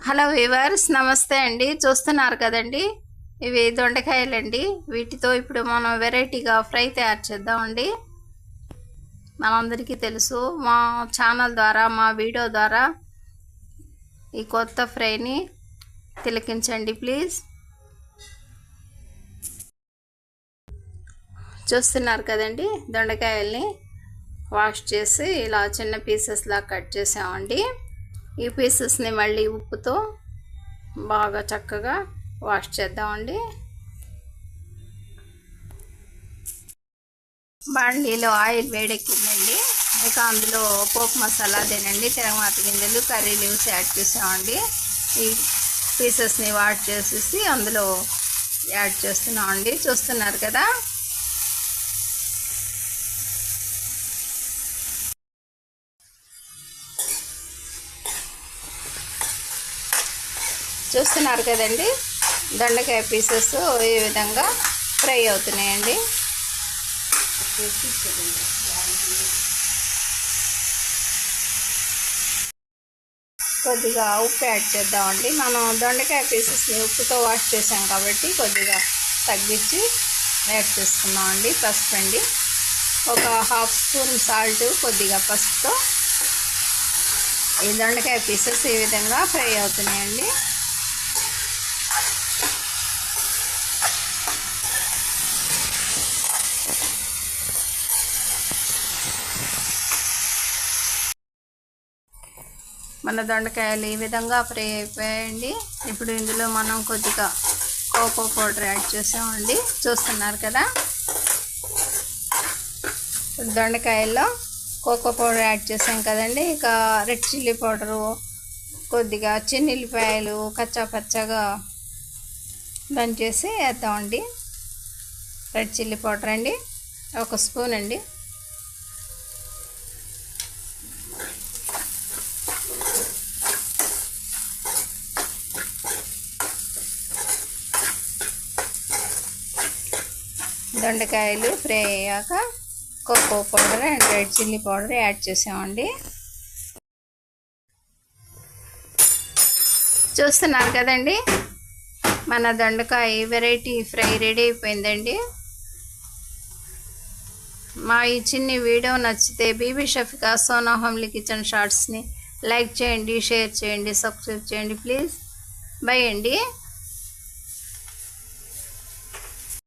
Hello viewers, నమస్తే అండి. చూస్తున్నారు కదండి, ఇవి దొండకాయలండి. వీటితో ఇప్పుడు మనం వెరైటీగా ఫ్రై తయారు చేద్దామండి. మనందరికీ తెలుసు, మా ఛానల్ ద్వారా, మా వీడియో ద్వారా ఈ కొత్త ఫ్రైని తిలకించండి ప్లీజ్. చూస్తున్నారు కదండి, దొండకాయల్ని వాష్ చేసి ఇలా చిన్న పీసెస్లా కట్ చేసామండి. ఈ పీసెస్ని మళ్ళీ ఉప్పుతో బాగా చక్కగా వాష్ చేద్దామండి. బాండీలో ఆయిల్ వేడెక్కిందండి. ఇక అందులో పోపు మసాలా అదేనండి, తిరగమాత గింజలు, కర్రీ లీవ్స్ యాడ్ చేసామండి. ఈ పీసెస్ని వాష్ చేసేసి అందులో యాడ్ చేస్తున్నామండి. చూస్తున్నారు కదా, చూస్తున్నారు కదండి, దొండకాయ పీసెస్ ఈ విధంగా ఫ్రై అవుతున్నాయండి. కొద్దిగా ఉప్పు యాడ్ చేద్దామండి. మనం దొండకాయ పీసెస్ని ఉప్పుతో వాష్ చేసాం కాబట్టి కొద్దిగా తగ్గించి యాడ్ చేసుకున్నామండి. పసుపు అండి, ఒక హాఫ్ స్పూన్ సాల్ట్, కొద్దిగా పసుపుతో ఈ దొండకాయ పీసెస్ ఈ విధంగా ఫ్రై అవుతున్నాయండి. మన దొండకాయలు ఈ విధంగా ఫ్రై అయిపోయాయండి. ఇప్పుడు ఇందులో మనం కొద్దిగా కోకో పౌడర్ యాడ్ చేసామండి. చూస్తున్నారు కదా, దొండకాయల్లో కోకో పౌడర్ యాడ్ చేసాం కదండి. ఇక రెడ్ చిల్లీ పౌడరు, కొద్దిగా చిన్నుల్లిపాయలు కచ్చా పచ్చగా దంచేసి వేద్దామండి. రెడ్ చిల్లీ పౌడర్ అండి, ఒక స్పూన్ అండి. దొండకాయలు ఫ్రై అయ్యాక cocoa powder and red chilli powder add చేసామండి. చూస్తున్నారు కదండి, మన దొండకాయ వెరైటీ ఫ్రై రెడీ అయిపోయిందండి. మా ఈ చిన్ని వీడియో నచ్చితే బీబీ షఫికా సోనా హోమ్లీ కిచెన్ షార్ట్స్ని లైక్ చేయండి, షేర్ చేయండి, సబ్స్క్రైబ్ చేయండి ప్లీజ్. బై అండి.